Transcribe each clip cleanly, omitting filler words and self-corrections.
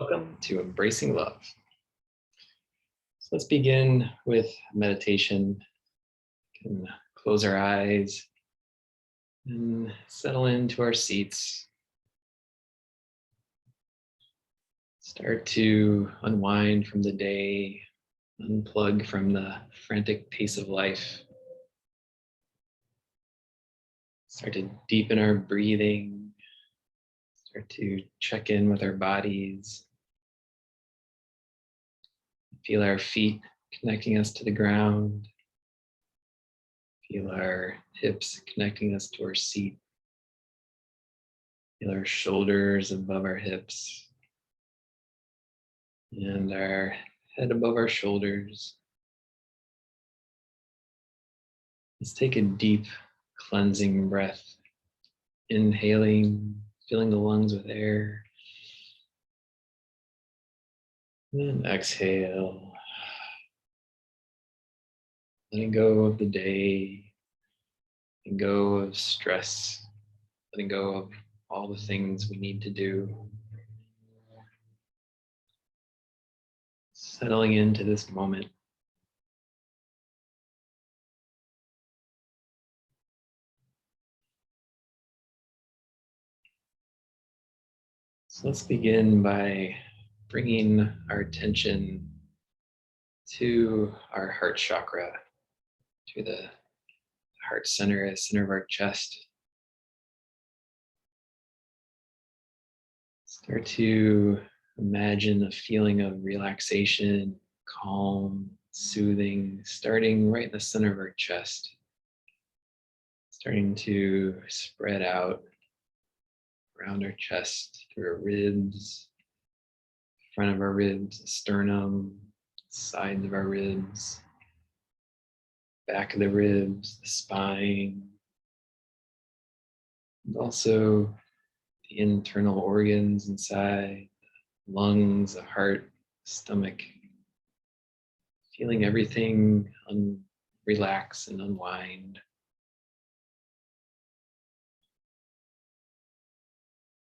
Welcome to Embracing Love. So let's begin with meditation. We can close our eyes and settle into our seats. Start to unwind from the day, unplug from the frantic pace of life. Start to deepen our breathing. Start to check in with our bodies. Feel our feet connecting us to the ground. Feel our hips connecting us to our seat. Feel our shoulders above our hips. And our head above our shoulders. Let's take a deep cleansing breath. Inhaling, filling the lungs with air. And then exhale. Letting go of the day. Letting go of stress. Letting go of all the things we need to do. Settling into this moment. So let's begin by bringing our attention to our heart chakra, to the heart center, the center of our chest. Start to imagine a feeling of relaxation, calm, soothing, starting right in the center of our chest. Starting to spread out around our chest, through our ribs, front of our ribs, the sternum, sides of our ribs, back of the ribs, the spine, and also the internal organs inside, lungs, the heart, stomach, feeling everything relax and unwind.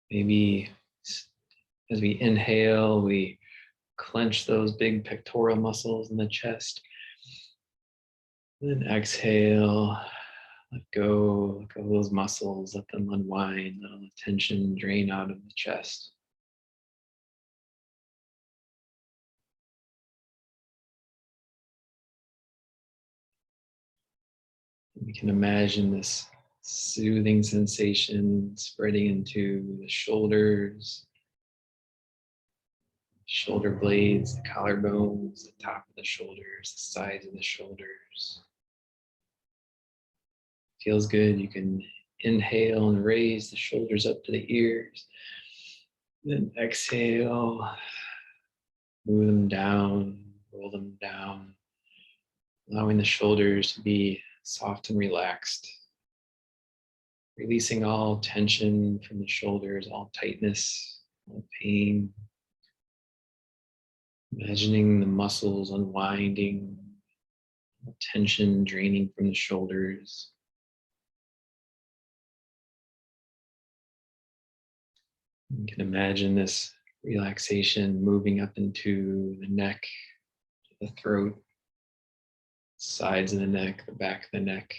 Maybe as we inhale, we clench those big pectoral muscles in the chest. And then exhale, let go of those muscles, let them unwind, let all the tension drain out of the chest. We can imagine this soothing sensation spreading into the shoulders, shoulder blades, the collarbones, the top of the shoulders, the sides of the shoulders. Feels good. You can inhale and raise the shoulders up to the ears. Then exhale, move them down, roll them down, allowing the shoulders to be soft and relaxed. Releasing all tension from the shoulders, all tightness, all pain. Imagining the muscles unwinding, all tension draining from the shoulders. You can imagine this relaxation moving up into the neck, the throat, sides of the neck, the back of the neck.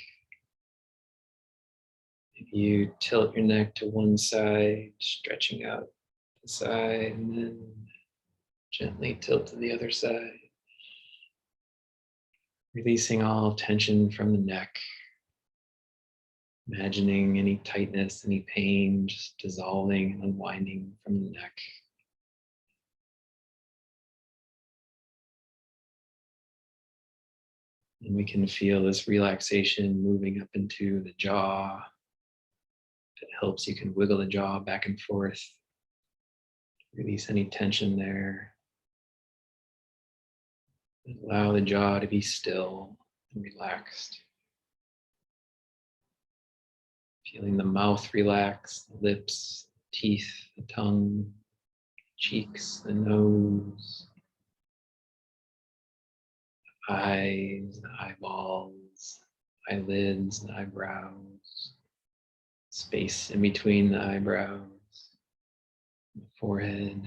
Maybe you tilt your neck to one side, stretching out the side, and then gently tilt to the other side. Releasing all tension from the neck. Imagining any tightness, any pain, just dissolving and unwinding from the neck. And we can feel this relaxation moving up into the jaw. If it helps, you can wiggle the jaw back and forth. Release any tension there. And allow the jaw to be still and relaxed. Feeling the mouth relax, the lips, teeth, the tongue, cheeks, the nose, the eyes, the eyeballs, eyelids, the eyebrows, space in between the eyebrows, the forehead,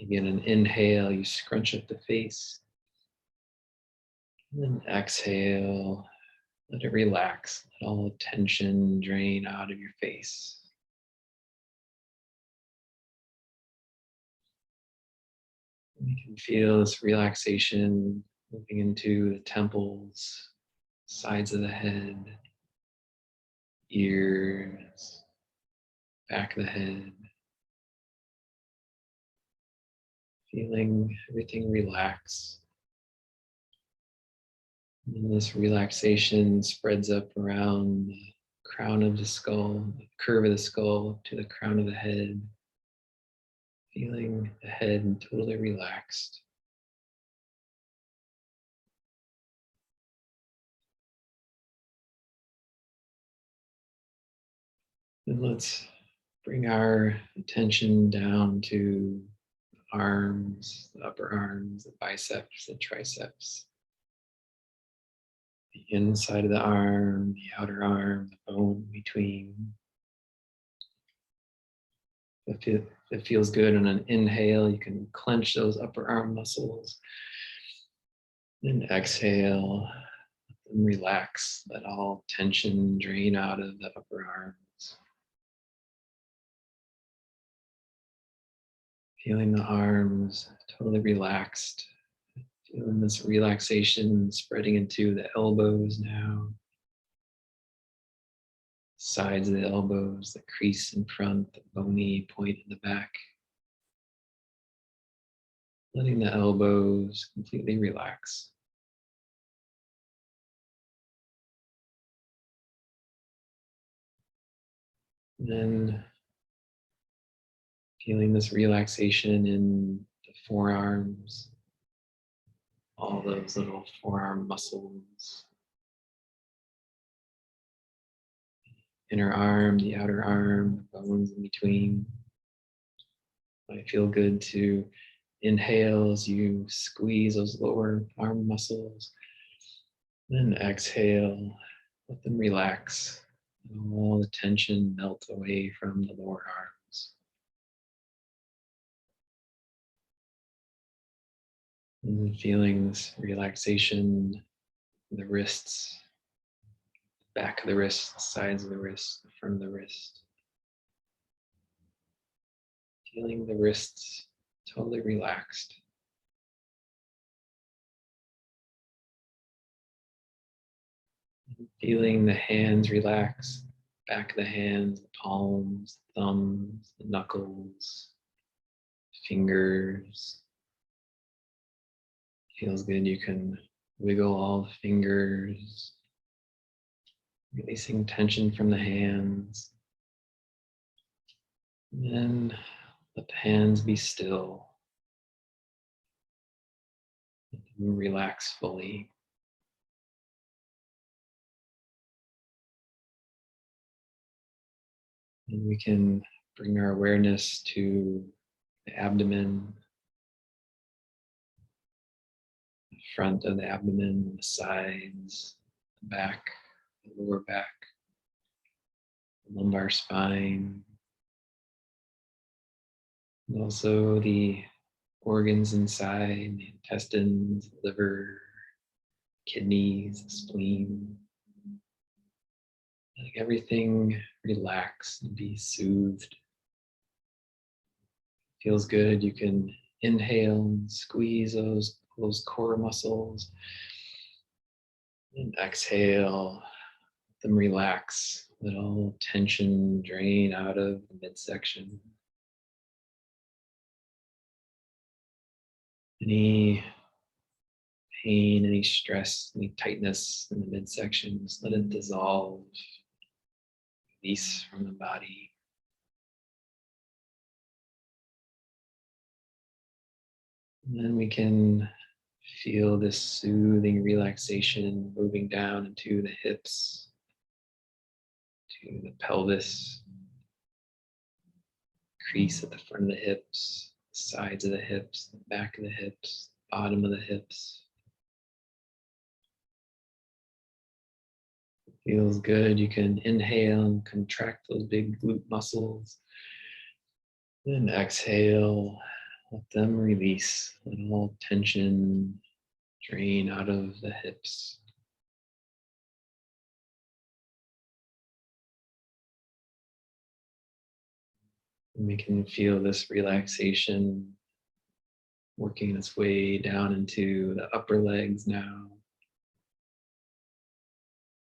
Again, an inhale, you scrunch up the face. And then exhale, let it relax. Let all tension drain out of your face. And you can feel this relaxation moving into the temples, sides of the head, ears, back of the head. Feeling everything relax. And this relaxation spreads up around the crown of the skull, the curve of the skull to the crown of the head. Feeling the head totally relaxed. And let's bring our attention down to the arms, the upper arms, the biceps, the triceps. The inside of the arm, the outer arm, the bone between. If it feels good on an inhale, you can clench those upper arm muscles. And exhale, let them relax. Let all tension drain out of the upper arms. Feeling the arms totally relaxed. Feeling this relaxation spreading into the elbows now. Sides of the elbows, the crease in front, the bony point in the back. Letting the elbows completely relax. And then feeling this relaxation in the forearms, all those little forearm muscles. Inner arm, the outer arm, the bones in between. Might feel good to inhale as you squeeze those lower arm muscles. Then exhale, let them relax. All the tension melt away from the lower arms. And feeling this relaxation in the wrists, back of the wrist, sides of the wrist, the front of the wrist. Feeling the wrists totally relaxed. Feeling the hands relax, back of the hands, the palms, the thumbs, the knuckles, fingers. Feels good. You can wiggle all the fingers, releasing tension from the hands. And then let the hands be still. Let them relax fully. And we can bring our awareness to the abdomen, the front of the abdomen, the sides, the back, the lower back, the lumbar spine, and also the organs inside, the intestines, the liver, kidneys, the spleen. Letting everything relax and be soothed. Feels good. You can inhale and squeeze those core muscles. And exhale, let them relax. Let all tension drain out of the midsection. Any pain, any stress, any tightness in the midsection, just let it dissolve. Release from the body. And then we can feel this soothing relaxation moving down into the hips, to the pelvis, crease at the front of the hips, sides of the hips, the back of the hips, bottom of the hips. Feels good. You can inhale and contract those big glute muscles. Then exhale, Let them release. Let all tension drain out of the hips. And we can feel this relaxation working its way down into the upper legs now.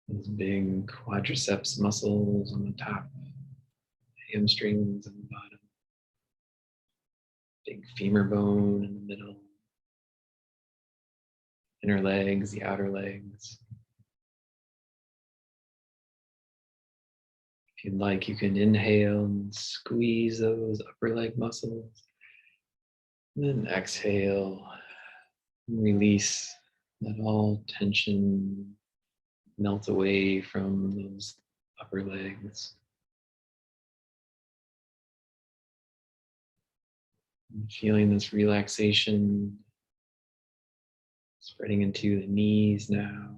Those big quadriceps muscles on the top, hamstrings on the bottom, big femur bone in the middle, inner legs, the outer legs. If you'd like, you can inhale and squeeze those upper leg muscles. And then exhale, and release. Let all tension melt away from those upper legs. And feeling this relaxation spreading into the knees now.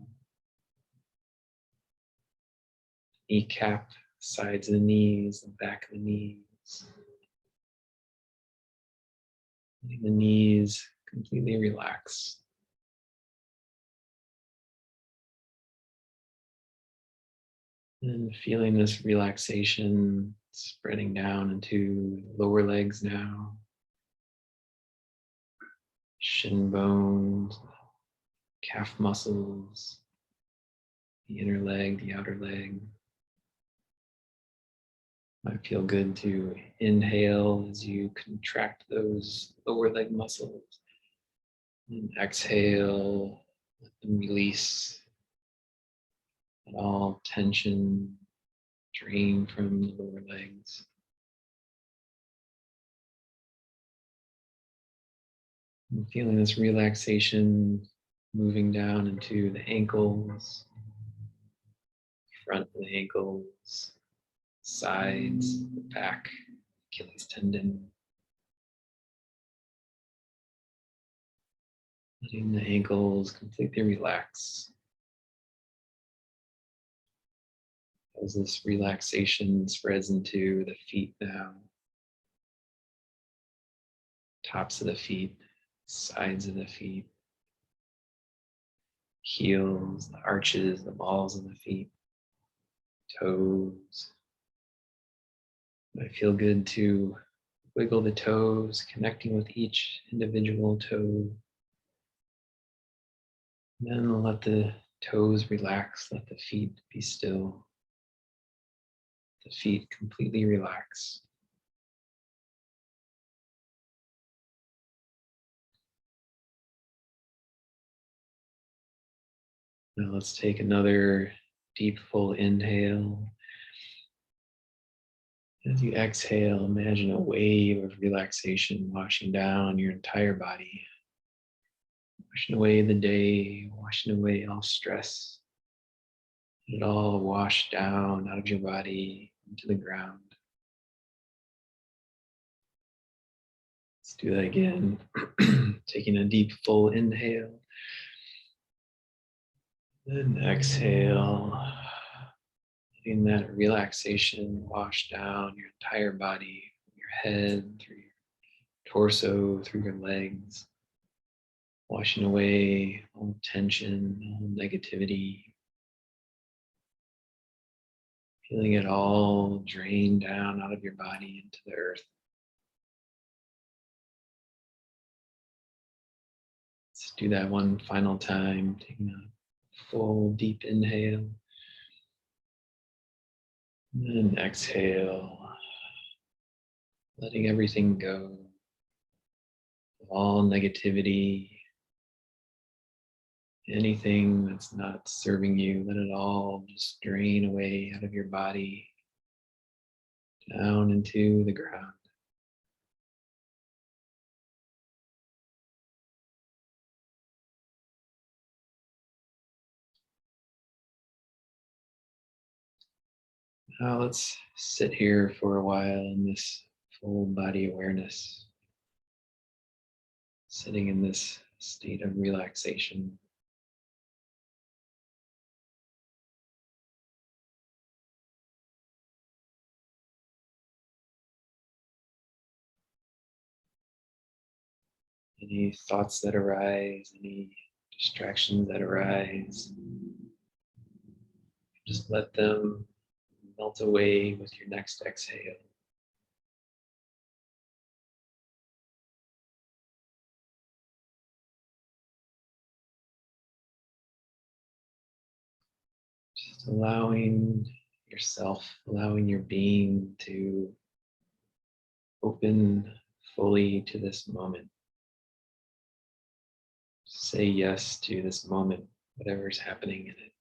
Kneecap, sides of the knees, the back of the knees. Letting the knees completely relax. And feeling this relaxation spreading down into the lower legs now. Shin bones, calf muscles, the inner leg, the outer leg. Might feel good to inhale as you contract those lower leg muscles. And exhale, let them release. Let all tension drain from the lower legs. And feeling this relaxation moving down into the ankles, front of the ankles, sides, the back, Achilles tendon. Letting the ankles completely relax. As this relaxation spreads into the feet now, tops of the feet, sides of the feet, heels, the arches, the balls of the feet, toes. Might feel good to wiggle the toes, connecting with each individual toe. And then let the toes relax, let the feet be still. The feet completely relax. Now let's take another deep, full inhale. As you exhale, imagine a wave of relaxation washing down your entire body. Washing away the day, washing away all stress. Let it all wash down out of your body into the ground. Let's do that again. Taking a deep, full inhale. Then exhale. Letting that relaxation wash down your entire body, your head, through your torso, through your legs. Washing away all tension, all negativity. Feeling it all drain down out of your body into the earth. Let's do that one final time. Taking a full deep inhale. And then exhale. Letting everything go. All negativity. Anything that's not serving you, let it all just drain away out of your body, down into the ground. Now let's sit here for a while in this full body awareness, sitting in this state of relaxation. any thoughts that arise, any distractions that arise. Just let them melt away with your next exhale. Just allowing yourself, allowing your being to open fully to this moment. Say yes to this moment, whatever's happening in it.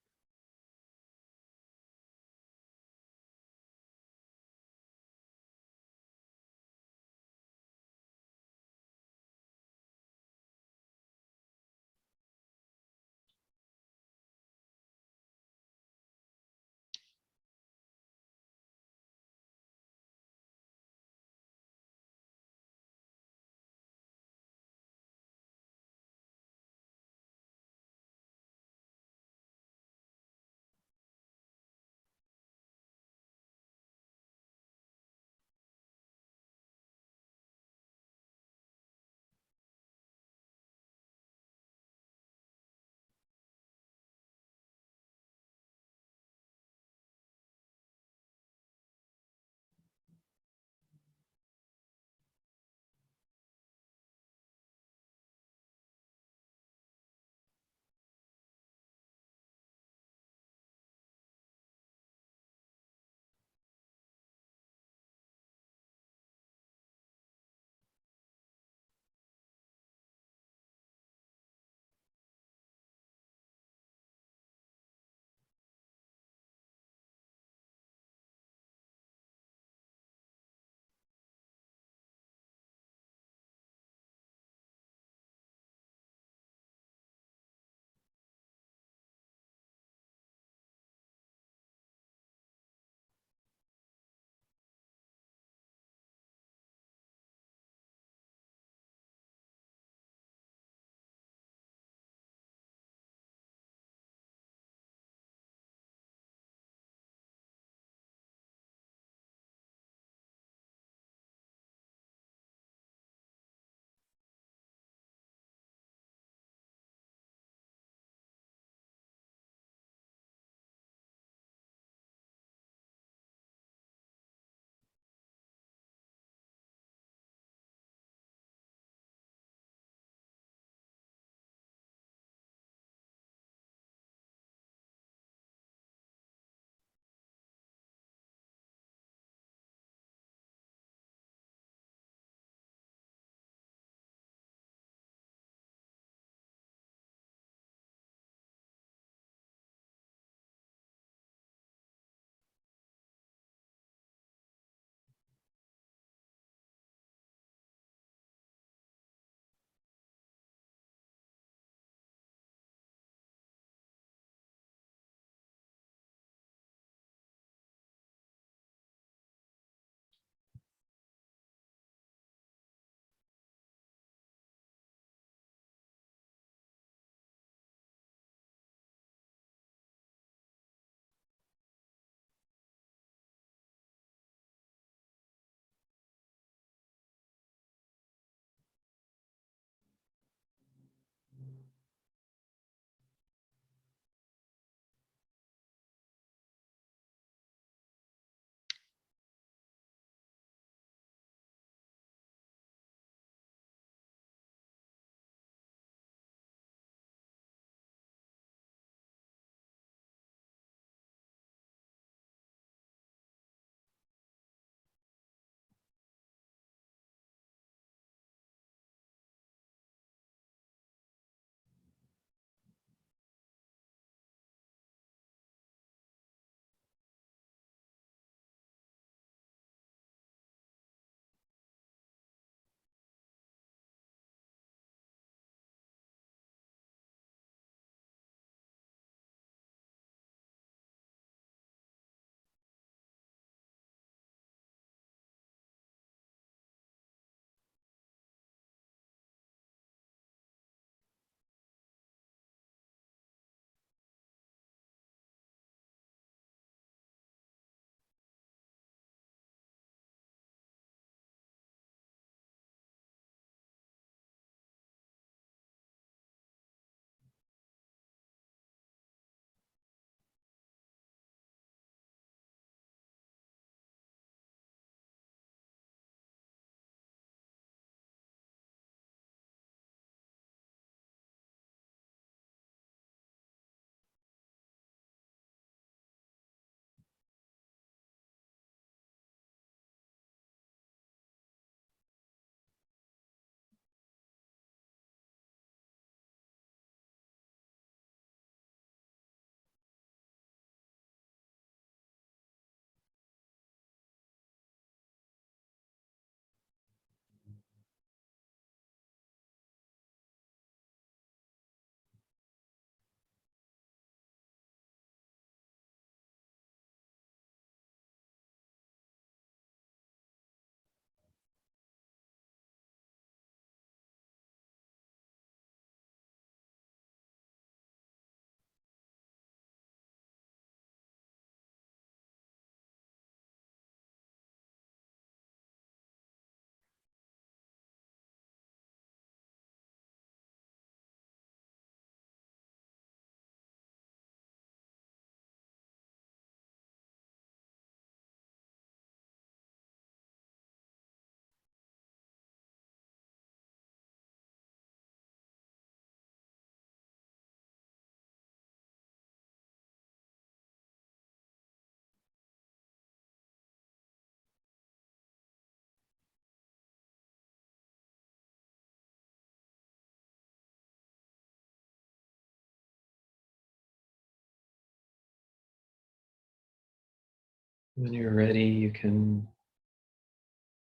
When you're ready, you can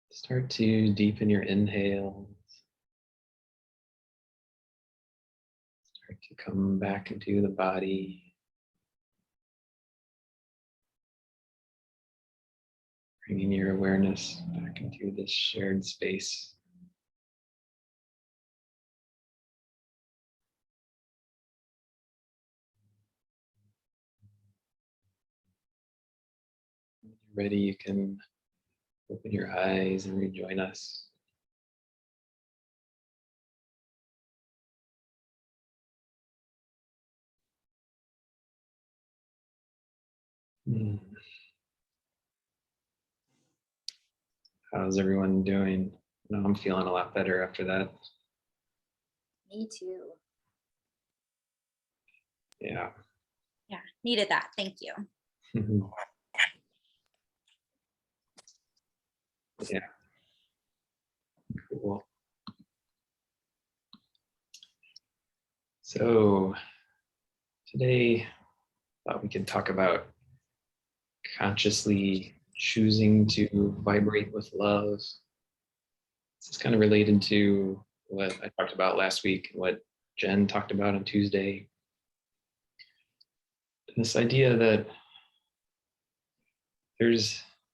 start to deepen your inhale. Start to come back into the body. Bringing your awareness back into this shared space. When you're ready, you can open your eyes and rejoin us. Hmm. How's everyone doing? No, I'm feeling a lot better after that. Me too. Yeah. Yeah, needed that. Thank you. Yeah. Cool. So today, I thought we could talk about consciously choosing to vibrate with love. This is kind of related to what I talked about last week, what Jen talked about on Tuesday. This idea that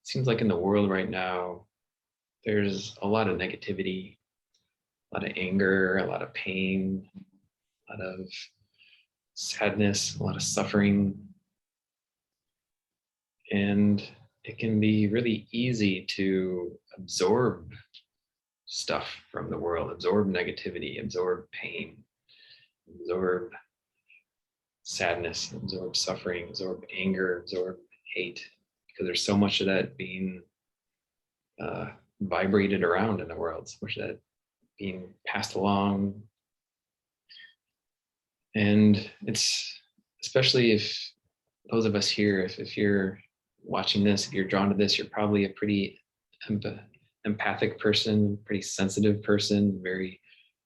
seems like in the world right now, there's a lot of negativity, a lot of anger, a lot of pain, a lot of sadness, a lot of suffering. And it can be really easy to absorb stuff from the world, absorb negativity, absorb pain, absorb sadness, absorb suffering, absorb anger, absorb hate, because there's so much of that being vibrated around in the world, so much of that being passed along. And it's especially if those of us here, if you're watching this, if you're drawn to this, you're probably a pretty empathic person, pretty sensitive person, very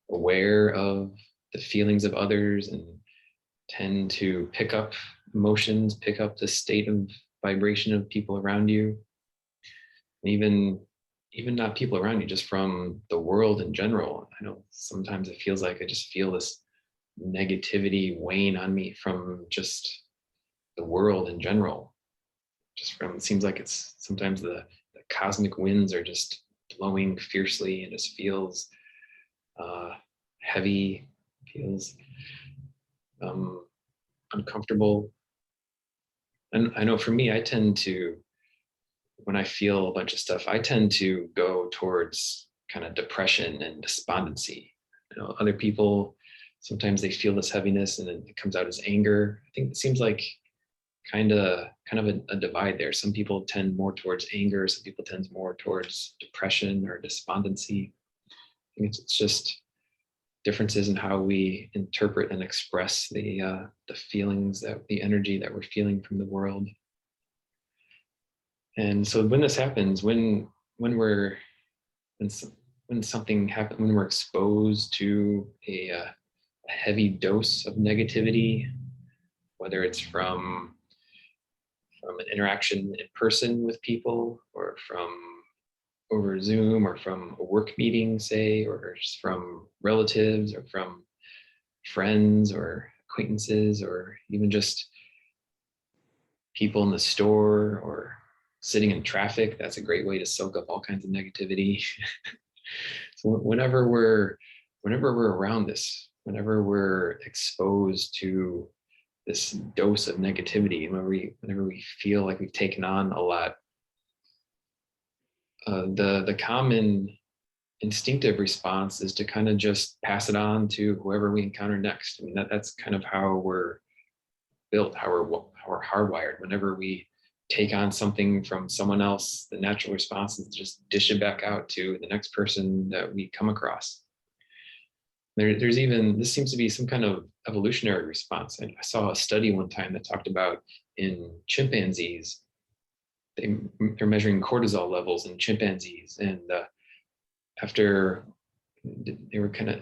aware of the feelings of others, and tend to pick up emotions, pick up the state of vibration of people around you. And even not people around you, just from the world in general. I know sometimes it feels like I just feel this negativity weighing on me from just the world in general. Just from, it seems like it's sometimes the cosmic winds are just blowing fiercely, and it just feels heavy, feels uncomfortable. And I know for me, I tend to, when I feel a bunch of stuff, I tend to go towards kind of depression and despondency. Other people, sometimes they feel this heaviness and then it comes out as anger. I think it seems like kind of a divide there. Some people tend more towards anger, some people tend more towards depression or despondency. I think it's just differences in how we interpret and express the feelings, that the energy that we're feeling from the world. And so when this happens, when something happens, when we're exposed to a heavy dose of negativity, whether it's from an interaction in person with people, or from over Zoom, or from a work meeting, say, or just from relatives, or from friends or acquaintances, or even just people in the store or sitting in traffic. That's a great way to soak up all kinds of negativity. So whenever we're around this, whenever we're exposed to this dose of negativity, whenever we feel like we've taken on a lot, the common instinctive response is to kind of just pass it on to whoever we encounter next. I mean, that's kind of how we're built, how we're hardwired. Whenever we take on something from someone else, the natural response is to just dish it back out to the next person that we come across. There's even, this seems to be some kind of evolutionary response. I saw a study one time that talked about in chimpanzees, they're measuring cortisol levels in chimpanzees, and after they were kind of,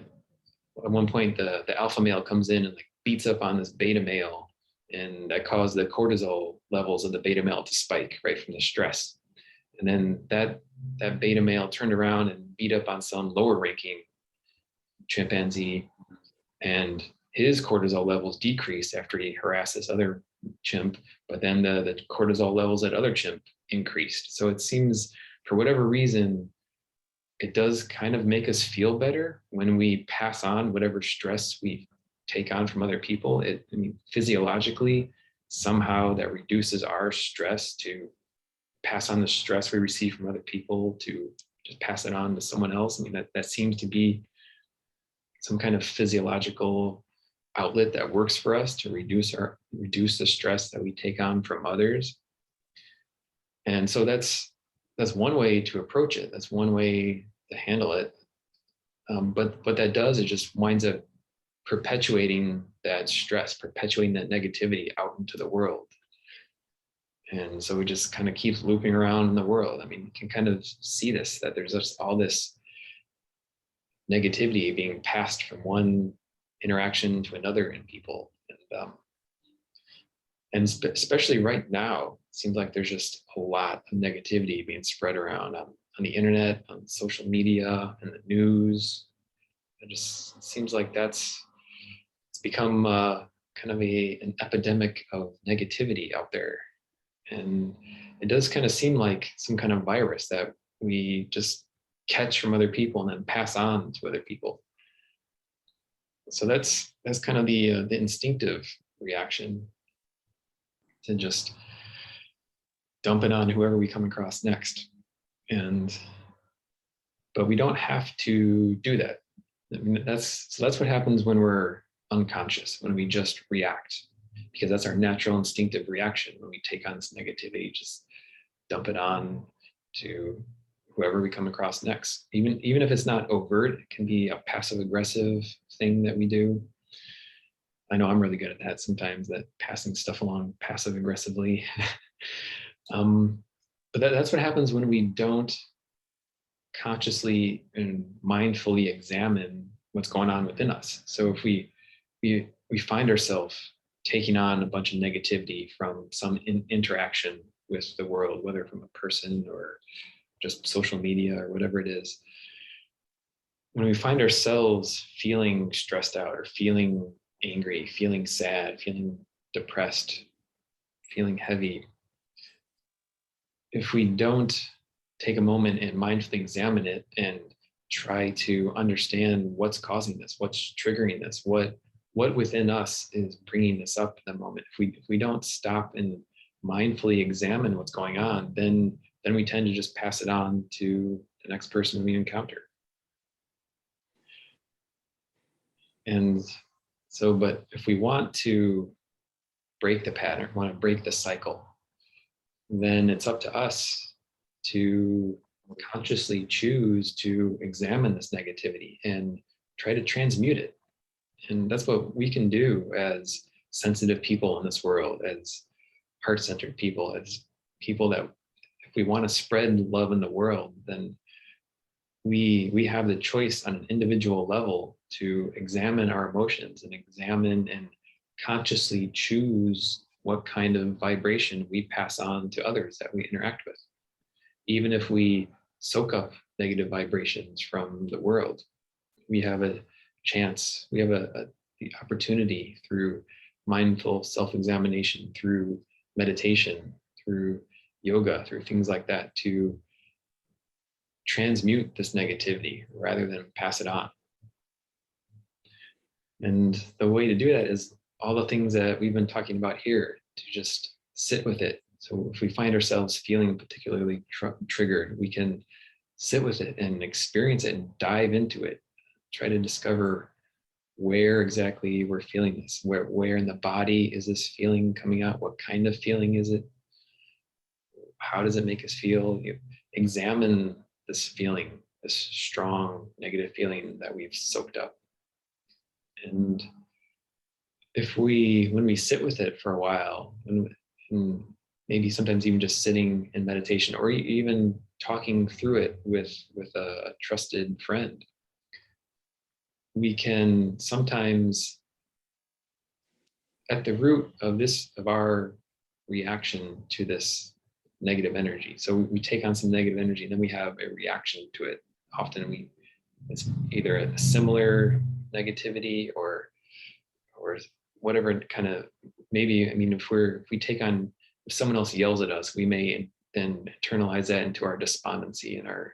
at one point the alpha male comes in and like beats up on this beta male, and that caused the cortisol levels of the beta male to spike right from the stress. And then that beta male turned around and beat up on some lower ranking chimpanzee, and his cortisol levels decreased after he harassed this other chimp, but then the cortisol levels at other chimp increased. So it seems, for whatever reason, it does kind of make us feel better when we pass on whatever stress we take on from other people. I mean, physiologically, somehow that reduces our stress to pass on the stress we receive from other people, to just pass it on to someone else. I mean, that seems to be some kind of physiological outlet that works for us to reduce the stress that we take on from others. And so that's one way to approach it. That's one way to handle it. But what that does, it just winds up perpetuating that stress, perpetuating that negativity out into the world. And so it just kind of keeps looping around in the world. I mean, you can kind of see this, that there's just all this negativity being passed from one interaction to another in people. And especially right now, it seems like there's just a lot of negativity being spread around on the internet, on social media, and the news. It just seems like it's become kind of an epidemic of negativity out there. And it does kind of seem like some kind of virus that we just catch from other people and then pass on to other people. So that's kind of the instinctive reaction, to just dump it on whoever we come across next. But we don't have to do that. I mean, that's what happens when we're unconscious, when we just react, because that's our natural instinctive reaction. When we take on this negativity, just dump it on to whoever we come across next. Even if it's not overt, it can be a passive aggressive thing that we do. I know I'm really good at that sometimes, that passing stuff along passive aggressively. But that's what happens when we don't consciously and mindfully examine what's going on within us. So if we find ourselves taking on a bunch of negativity from some interaction with the world, whether from a person or just social media or whatever it is, when we find ourselves feeling stressed out or feeling angry, feeling sad, feeling depressed, feeling heavy, if we don't take a moment and mindfully examine it and try to understand what's causing this, what's triggering this, what within us is bringing this up in the moment, if we don't stop and mindfully examine what's going on, then we tend to just pass it on to the next person we encounter. And so, but if we want to break the pattern, want to break the cycle, then it's up to us to consciously choose to examine this negativity and try to transmute it. And that's what we can do as sensitive people in this world, as heart-centered people, as people that, if we want to spread love in the world, then we have the choice on an individual level to examine our emotions and examine and consciously choose what kind of vibration we pass on to others that we interact with. Even if we soak up negative vibrations from the world, we have a chance, we have the opportunity through mindful self-examination, through meditation, through yoga, through things like that, to transmute this negativity rather than pass it on. And the way to do that is all the things that we've been talking about here, to just sit with it. So if we find ourselves feeling particularly triggered, we can sit with it and experience it and dive into it. Try to discover where exactly we're feeling this. Where in the body is this feeling coming out? What kind of feeling is it? How does it make us feel? Examine this feeling, this strong negative feeling that we've soaked up. And when we sit with it for a while, and maybe sometimes even just sitting in meditation, or even talking through it with a trusted friend, we can sometimes at the root of our reaction to this negative energy. So we take on some negative energy and then we have a reaction to it. Often it's either a similar negativity or whatever kind of, maybe, I mean, if someone else yells at us, we may then internalize that into our despondency and our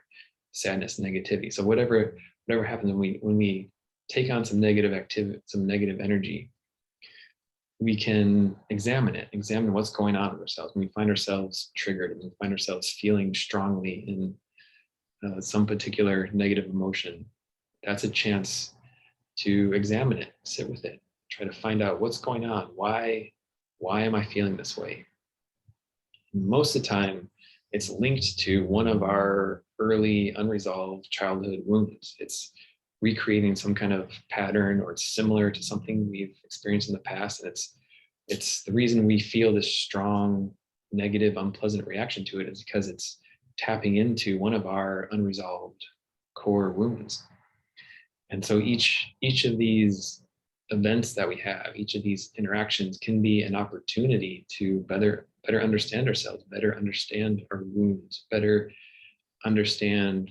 sadness, negativity. So whatever happens when we take on some negative energy, we can examine what's going on with ourselves. When we find ourselves triggered and we find ourselves feeling strongly in some particular negative emotion, that's a chance to examine it, sit with it, try to find out what's going on. Why am I feeling this way? Most of the time, it's linked to one of our early unresolved childhood wounds. It's recreating some kind of pattern, or it's similar to something we've experienced in the past. And it's the reason we feel this strong, negative, unpleasant reaction to it is because it's tapping into one of our unresolved core wounds. And so each of these events that we have, each of these interactions can be an opportunity to better understand ourselves, better understand our wounds, better understand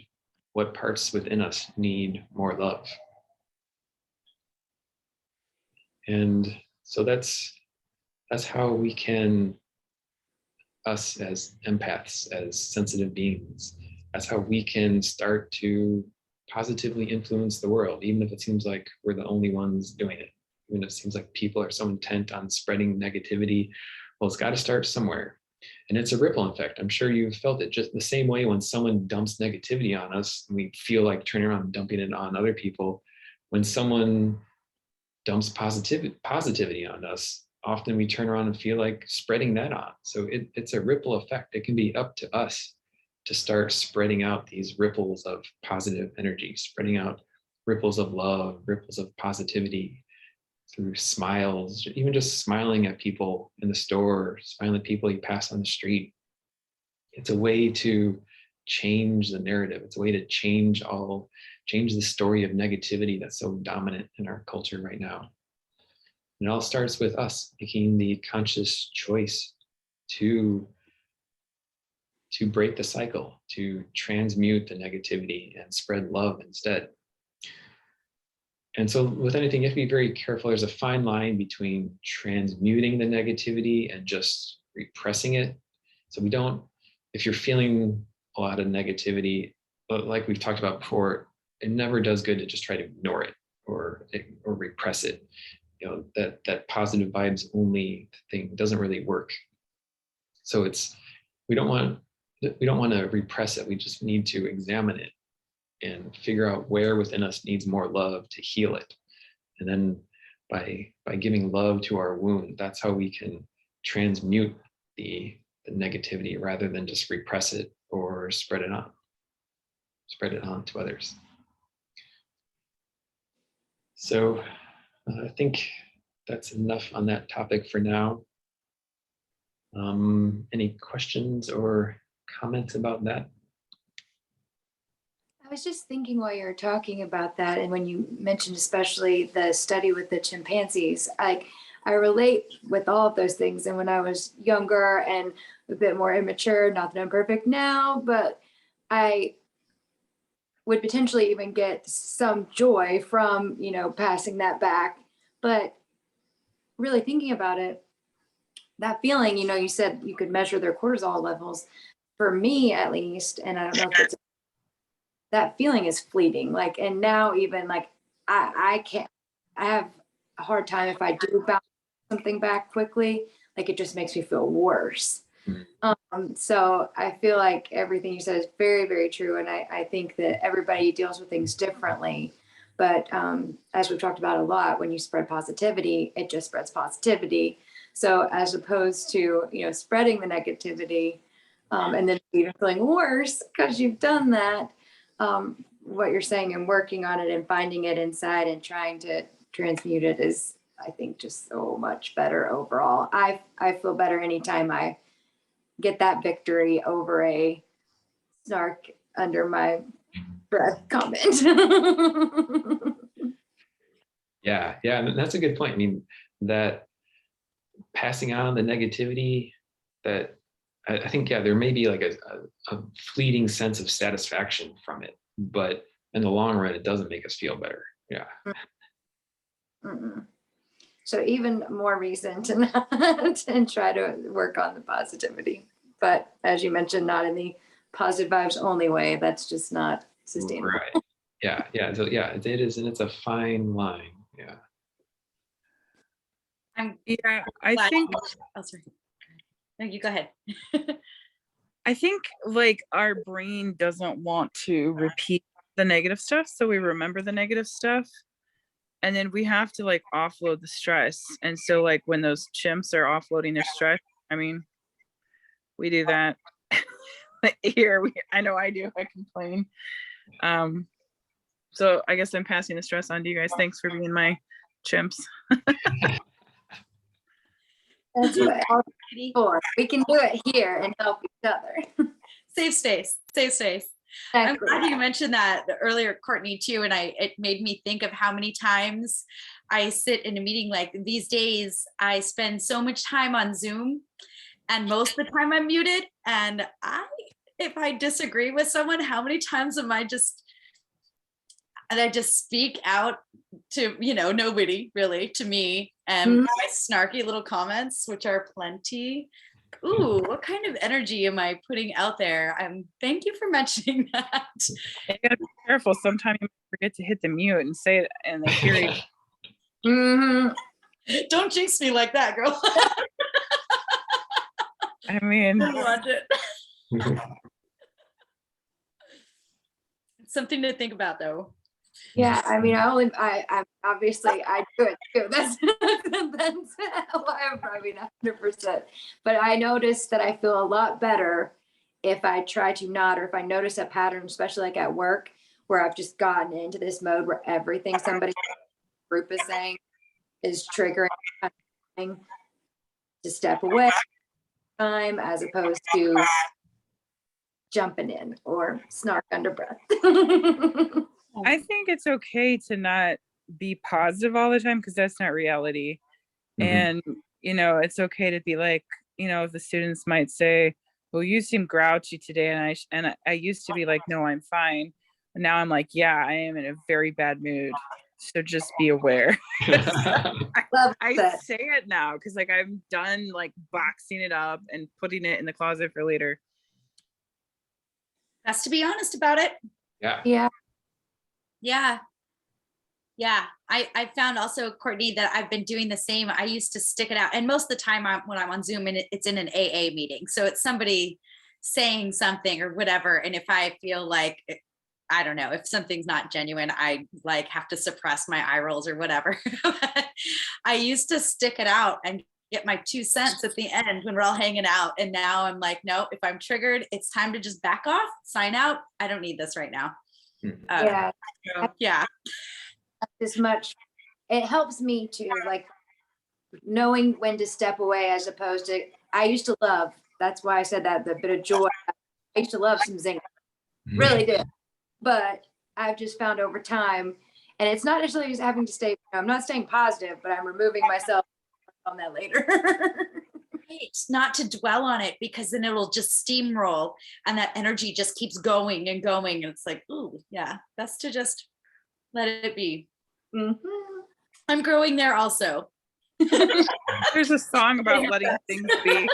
what parts within us need more love. And so that's how we can, us as empaths, as sensitive beings, that's how we can start to positively influence the world, even if it seems like we're the only ones doing it. Even if it seems like people are so intent on spreading negativity, well, it's got to start somewhere. And it's a ripple effect. I'm sure you've felt it just the same way when someone dumps negativity on us, and we feel like turning around and dumping it on other people. When someone dumps positivity on us, often we turn around and feel like spreading that on. So it's a ripple effect. It can be up to us to start spreading out these ripples of positive energy, spreading out ripples of love, ripples of positivity through smiles, even just smiling at people in the store, smiling at people you pass on the street. It's a way to change the narrative. It's a way to change the story of negativity that's so dominant in our culture right now. And it all starts with us making the conscious choice to break the cycle, to transmute the negativity and spread love instead. And so with anything, you have to be very careful. There's a fine line between transmuting the negativity and just repressing it. So if you're feeling a lot of negativity, but like we've talked about before, it never does good to just try to ignore it or repress it. That positive vibes only thing doesn't really work. So we don't want to repress it. We just need to examine it and figure out where within us needs more love to heal it. And then by giving love to our wound, that's how we can transmute the negativity rather than just repress it or spread it on to others. So I think that's enough on that topic for now. Any questions or comments about that? I was just thinking while you were talking about that, and when you mentioned especially the study with the chimpanzees, I relate with all of those things. And when I was younger and a bit more immature, not that I'm perfect now, but I would potentially even get some joy from, passing that back. But really thinking about it, that feeling, you said you could measure their cortisol levels. For me, at least, and I don't know if it's that feeling is fleeting. Like, and now even like I have a hard time if I do bounce something back quickly, like it just makes me feel worse. So I feel like everything you said is very, very true. And I think that everybody deals with things differently. But as we've talked about a lot, when you spread positivity, it just spreads positivity. So as opposed to, spreading the negativity and then you're feeling worse because you've done that, what you're saying and working on it and finding it inside and trying to transmute it is, I think, just so much better overall. I feel better anytime I get that victory over a snark under my breath comment. Yeah, and that's a good point. I mean, that passing on the negativity, that I think, yeah, there may be like a fleeting sense of satisfaction from it, but in the long run, it doesn't make us feel better. Yeah. Mm-mm. So even more reason to not and try to work on the positivity. But as you mentioned, not in the positive vibes only way. That's just not sustainable. Right. Yeah. Yeah. So yeah, it is, and it's a fine line. Yeah. I'm Yeah, I glad think oh, sorry. No, you go ahead. like our brain doesn't want to repeat the negative stuff, so we remember the negative stuff. And then we have to like offload the stress. And so like when those chimps are offloading their stress, I mean, we do that here. I know I do. I complain. So I guess I'm passing the stress on to you guys. Thanks for being my chimps. That's what it's for. We can do it here and help each other. Safe space, safe space. I'm glad you mentioned that earlier, Courtney, too. And it made me think of how many times I sit in a meeting. Like these days, I spend so much time on Zoom, and most of the time I'm muted. And if I disagree with someone, how many times am I just speak out to, nobody really, to me, and my snarky little comments, which are plenty. Ooh, what kind of energy am I putting out there? Thank you for mentioning that. You gotta be careful. Sometimes you forget to hit the mute and say it, and they hear you. Mm-hmm. Don't jinx me like that, girl. I mean, Watch it. Something to think about, though. Yeah, I mean, I obviously I do it too. That's why I'm probably not 100%. But I noticed that I feel a lot better if I try to not, or if I notice a pattern, especially like at work, where I've just gotten into this mode where everything somebody group is saying is triggering to step away time, as opposed to jumping in or snark under breath. I think it's okay to not be positive all the time, because that's not reality. And it's okay to be like, the students might say, well, you seem grouchy today, and I used to be like, no, I'm fine. And now I'm like, yeah, I am in a very bad mood, so just be aware. I say it now because like I'm done like boxing it up and putting it in the closet for later. Best to be honest about it. Yeah. I found also, Courtney, that I've been doing the same. I used to stick it out, and most of the time when I'm on Zoom, and it's in an AA meeting, so it's somebody saying something or whatever, and if I feel like, I don't know, if something's not genuine, I like have to suppress my eye rolls or whatever. I used to stick it out and get my 2 cents at the end when we're all hanging out, and now I'm like, no, if I'm triggered, it's time to just back off, sign out. I don't need this right now. Yeah. As much, it helps me to like knowing when to step away, as opposed to, I used to love, that's why I said that, the bit of joy. I used to love some zing, really did. But I've just found over time, and it's not necessarily just having to stay, I'm not staying positive, but I'm removing myself on that later. Right. Not to dwell on it, because then it'll just steamroll and that energy just keeps going and going. And it's like, ooh, yeah, best to just let it be. I'm growing there also. There's a song about letting things be.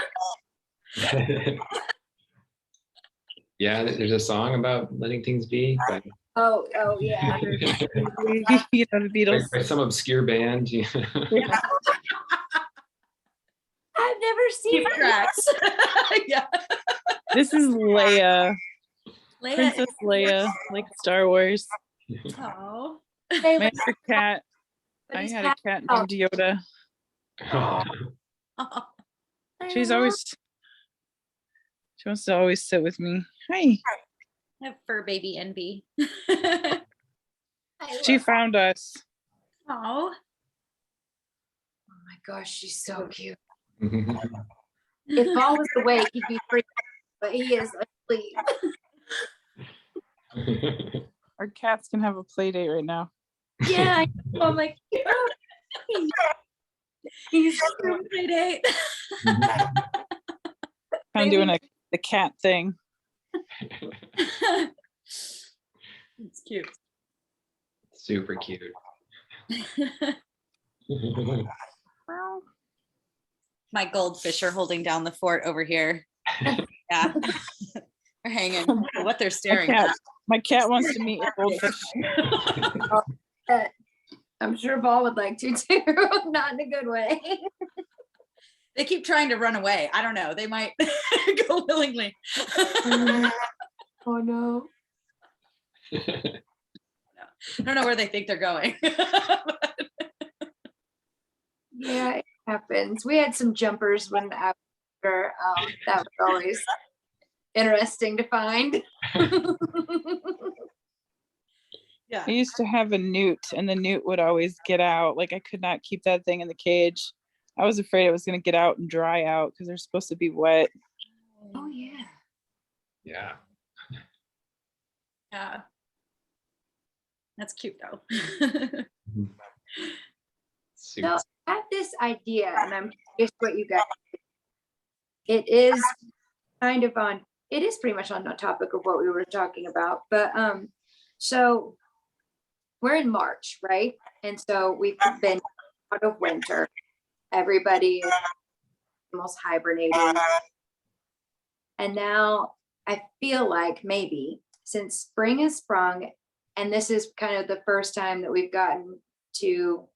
Yeah, there's a song about letting things be. But Oh yeah. The Beatles. by some obscure band. I've never seen Tracks. Yeah. This is Leia. Princess Leia, like Star Wars. Oh. Master Cat. I had a cat named Yoda. She wants to always sit with me. Hi. I have fur baby envy. She found us. Oh. Oh my gosh, she's so cute. If Paul was awake, he'd be free, but he is asleep. Our cats can have a play date right now. Yeah, I'm like, He's Play date. I'm doing the cat thing. It's cute. Super cute. My goldfish are holding down the fort over here. Yeah. They're hanging. I don't know what they're staring at. My cat wants to meet your goldfish. I'm sure Paul would like to too, not in a good way. They keep trying to run away. I don't know. They might go willingly. Oh no. I don't know where they think they're going. Yeah, it happens. We had some jumpers when I was younger. That was always interesting to find. Yeah. I used to have a newt, and the newt would always get out. Like I could not keep that thing in the cage. I was afraid it was going to get out and dry out because they're supposed to be wet. Oh yeah. Yeah. Yeah. That's cute though. So I have this idea, and I'm curious what you guys think. It is kind of on, it is pretty much on the topic of what we were talking about, but so we're in March, right? And so we've been out of winter. Everybody is almost hibernating. And now I feel like maybe since spring has sprung, and this is kind of the first time that we've gotten to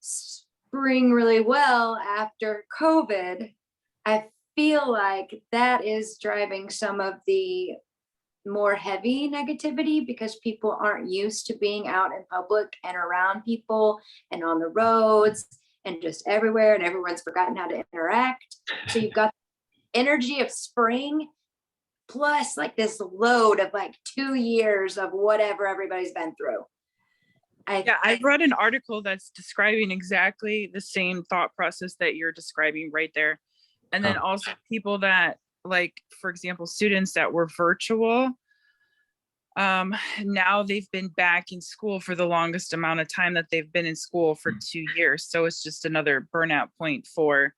spring really well after COVID, I feel like that is driving some of the more heavy negativity because people aren't used to being out in public and around people and on the roads and just everywhere, and everyone's forgotten how to interact. So you've got energy of spring plus like this load of like 2 years of whatever everybody's been through. I read an article that's describing exactly the same thought process that you're describing right there. And then also people that, like, for example, students that were virtual, now they've been back in school for the longest amount of time that they've been in school for 2 years. So it's just another burnout point for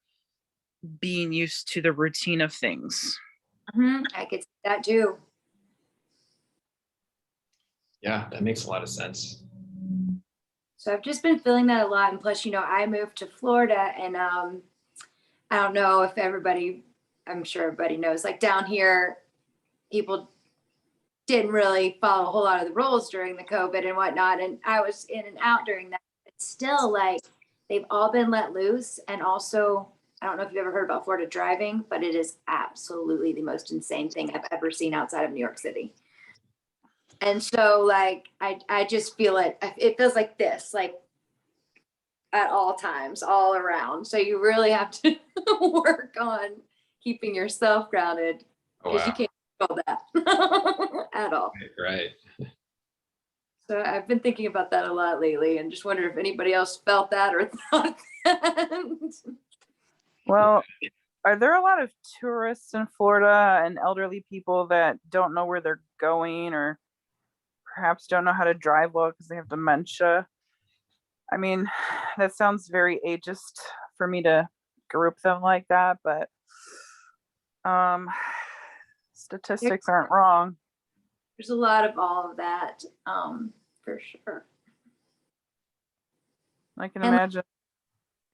being used to the routine of things. I could see that too. Yeah, that makes a lot of sense. So I've just been feeling that a lot. And plus, you know, I moved to Florida, and I don't know if everybody, I'm sure everybody knows, like down here, people didn't really follow a whole lot of the rules during the COVID and whatnot. And I was in and out during that. It's still like they've all been let loose. And also, I don't know if you've ever heard about Florida driving, but it is absolutely the most insane thing I've ever seen outside of New York City. And so like, I just feel it. It feels like this, like at all times, all around. So you really have to work on keeping yourself grounded because you can't control that at all. Right. So I've been thinking about that a lot lately and just wonder if anybody else felt that or thought that. Well, are there a lot of tourists in Florida and elderly people that don't know where they're going or perhaps don't know how to drive well because they have dementia? I mean, that sounds very ageist for me to group them like that, but statistics aren't wrong. There's a lot of all of that, for sure. I can imagine.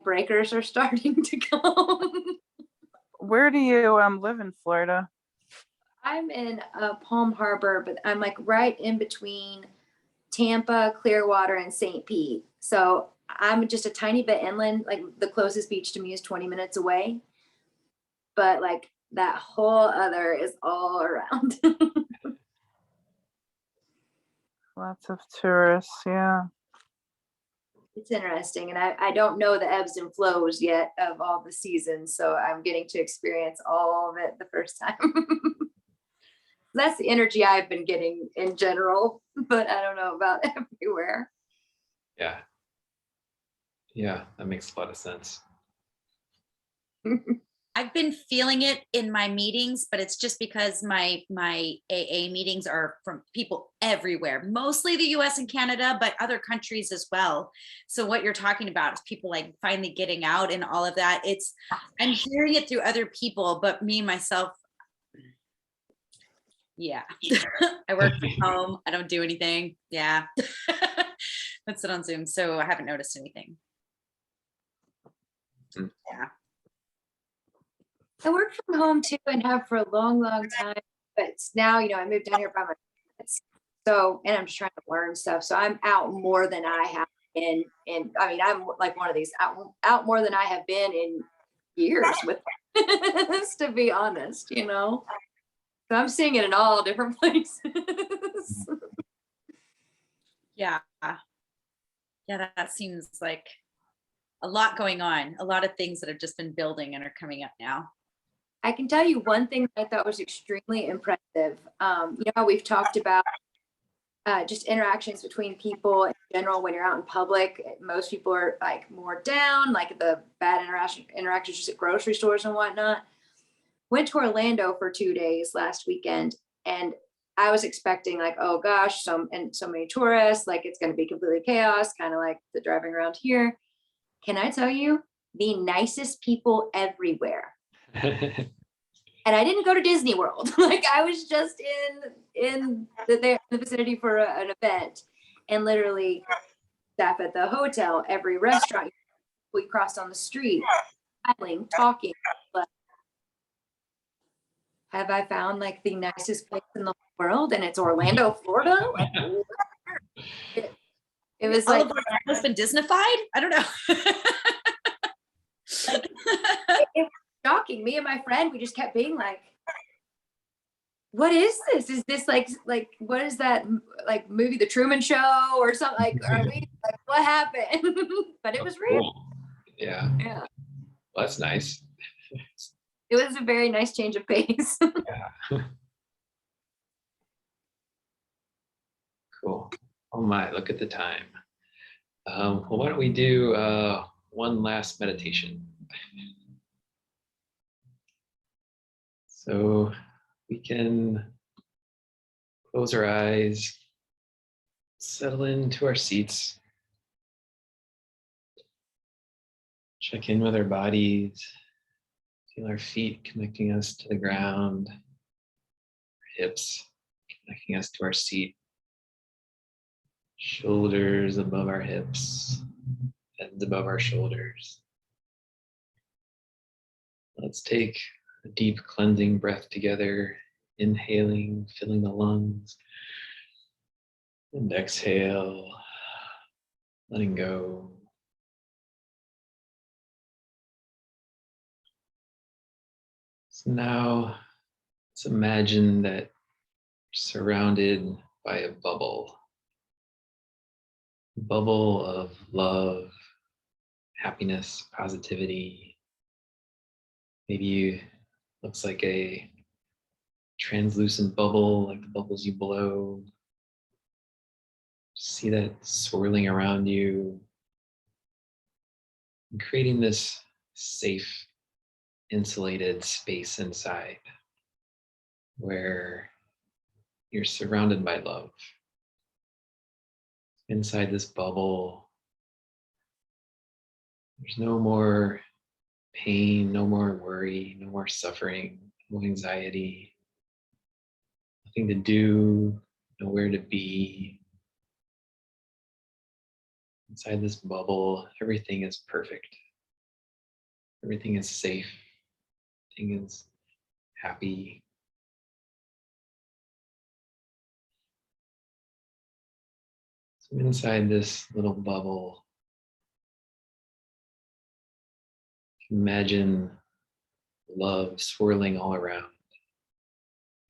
Breakers are starting to come. Where do you live in Florida? I'm in Palm Harbor, but I'm like right in between Tampa, Clearwater, and St. Pete. So I'm just a tiny bit inland. Like the closest beach to me is 20 minutes away. But like that whole other is all around. Lots of tourists, yeah. It's interesting. And I don't know the ebbs and flows yet of all the seasons. So I'm getting to experience all of it the first time. That's the energy I've been getting in general, but I don't know about everywhere. Yeah. Yeah, that makes a lot of sense. I've been feeling it in my meetings, but it's just because my AA meetings are from people everywhere, mostly the US and Canada, but other countries as well. So what you're talking about is people like finally getting out and all of that. I'm hearing it through other people, but me myself, yeah. I work from home. I don't do anything. Yeah. I sit on Zoom, so I haven't noticed anything. Yeah. I work from home too and have for a long, long time, but now, I moved down here by my parents. So, and I'm just trying to learn stuff. So I'm out more than I have been in, I mean, I'm like one of these out more than I have been in years with this, to be honest, So I'm seeing it in all different places. Yeah. Yeah, that seems like a lot going on, a lot of things that have just been building and are coming up now. I can tell you one thing that I thought was extremely impressive. We've talked about just interactions between people in general when you're out in public. Most people are like more down, like the bad interactions just at grocery stores and whatnot. Went to Orlando for 2 days last weekend, and I was expecting like, oh gosh, so many tourists, like it's going to be completely chaos, kind of like the driving around here. Can I tell you, the nicest people everywhere. And I didn't go to Disney World. Like I was just in the vicinity for an event, and literally staff at the hotel, every restaurant we crossed on the street, smiling, talking. But have I found like the nicest place in the world? And it's Orlando, Florida. Like, it was like It's been Disneyfied. I don't know. it was shocking. Me and my friend, we just kept being like, what is this? Is this like what is that like movie, The Truman Show or something? Like, are we like what happened? But it was real. Cool. Yeah. Yeah. Well, that's nice. It was a very nice change of pace. Yeah. Cool. Oh my, look at the time. Well, why don't we do one last meditation? So we can close our eyes, settle into our seats, check in with our bodies, feel our feet connecting us to the ground, our hips connecting us to our seat, shoulders above our hips, heads above our shoulders. Let's take a deep cleansing breath together, inhaling, filling the lungs, and exhale, letting go. So now let's imagine that you're surrounded by a bubble of love, happiness, positivity. Maybe looks like a translucent bubble, like the bubbles you blow. See that swirling around you, and creating this safe, insulated space inside where you're surrounded by love. Inside this bubble, there's no more pain, no more worry, no more suffering, no anxiety, nothing to do, nowhere to be. Inside this bubble, everything is perfect. Everything is safe. Everything is happy. So inside this little bubble, imagine love swirling all around.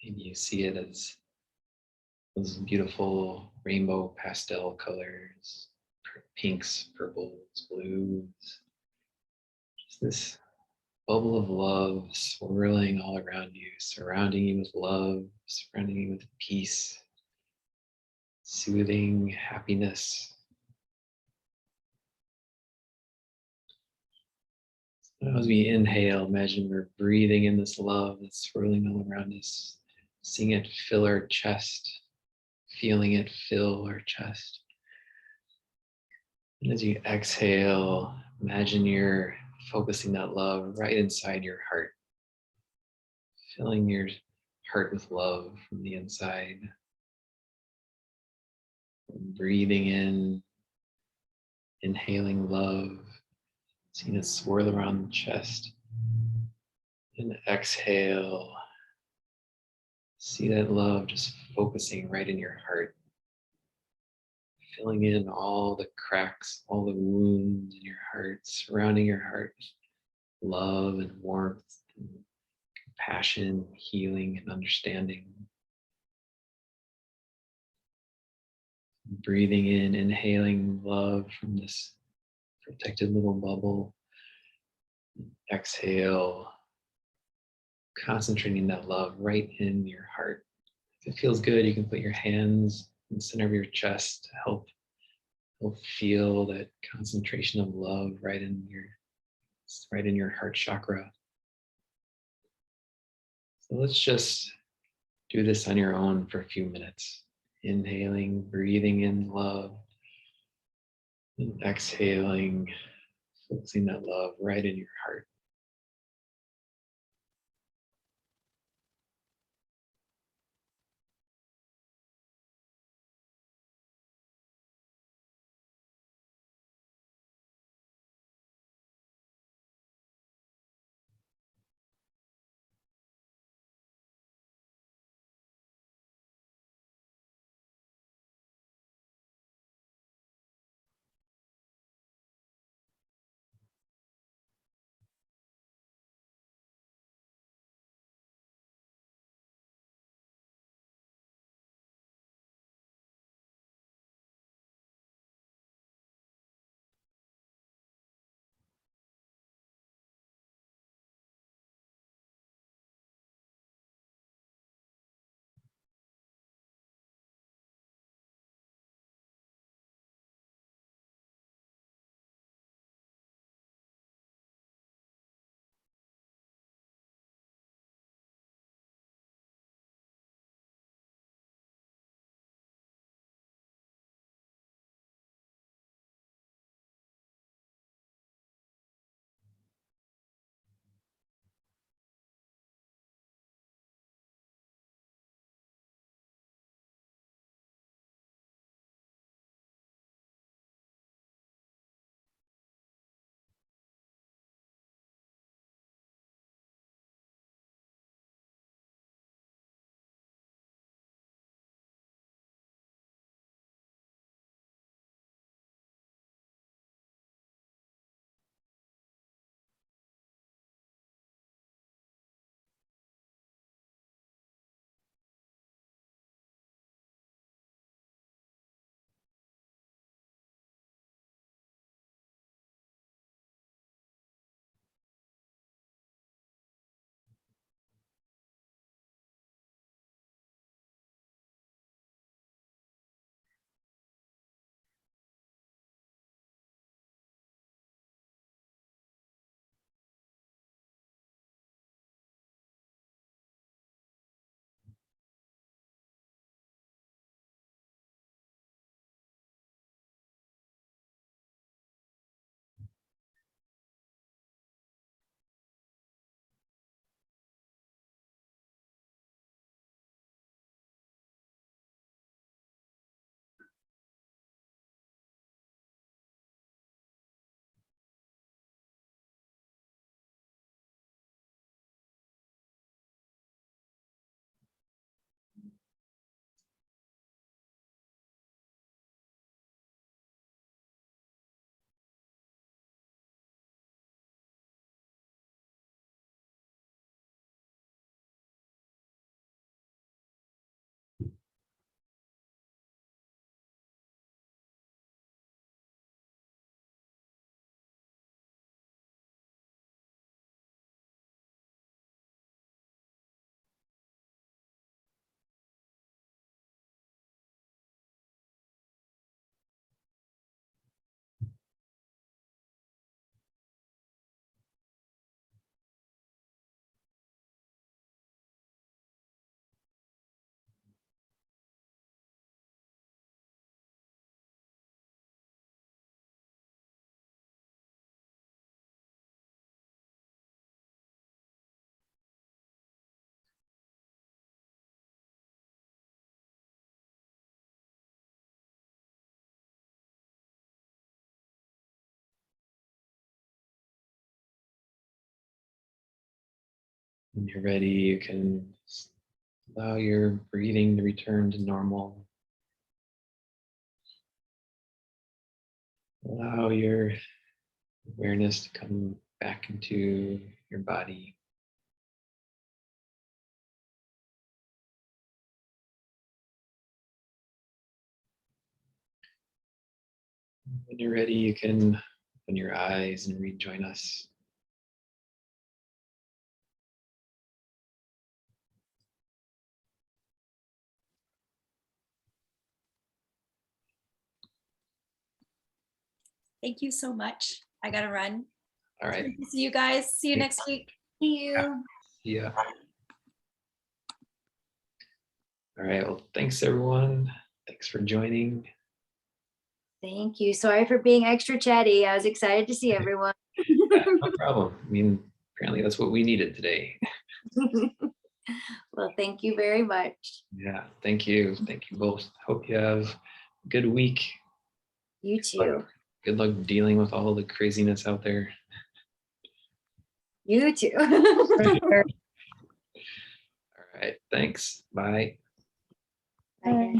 Maybe you see it as those beautiful rainbow pastel colors, pinks, purples, blues. Just this bubble of love swirling all around you, surrounding you with love, surrounding you with peace, soothing happiness. As we inhale, imagine we're breathing in this love that's swirling all around us, seeing it fill our chest, feeling it fill our chest. And as you exhale, imagine you're focusing that love right inside your heart, filling your heart with love from the inside. Breathing in, inhaling love, seeing it swirl around the chest. And exhale, see that love just focusing right in your heart, filling in all the cracks, all the wounds in your heart, surrounding your heart with love and warmth and compassion, healing and understanding. Breathing in, inhaling love from this protected little bubble. Exhale, concentrating that love right in your heart. If it feels good, you can put your hands in the center of your chest to help feel that concentration of love right in your heart chakra. So let's just do this on your own for a few minutes. Inhaling, breathing in love, and exhaling, focusing that love right in your heart. When you're ready, you can allow your breathing to return to normal. Allow your awareness to come back into your body. When you're ready, you can open your eyes and rejoin us. Thank you so much. I gotta run. All right. See you guys. See you Yeah. next week. See you. Yeah. All right. Well, thanks everyone. Thanks for joining. Thank you. Sorry for being extra chatty. I was excited to see everyone. Yeah, no problem. I mean, apparently that's what we needed today. Well, thank you very much. Yeah. Thank you. Thank you both. Hope you have a good week. You too. Good luck dealing with all the craziness out there. You too. All right. Thanks. Bye. Bye, guys.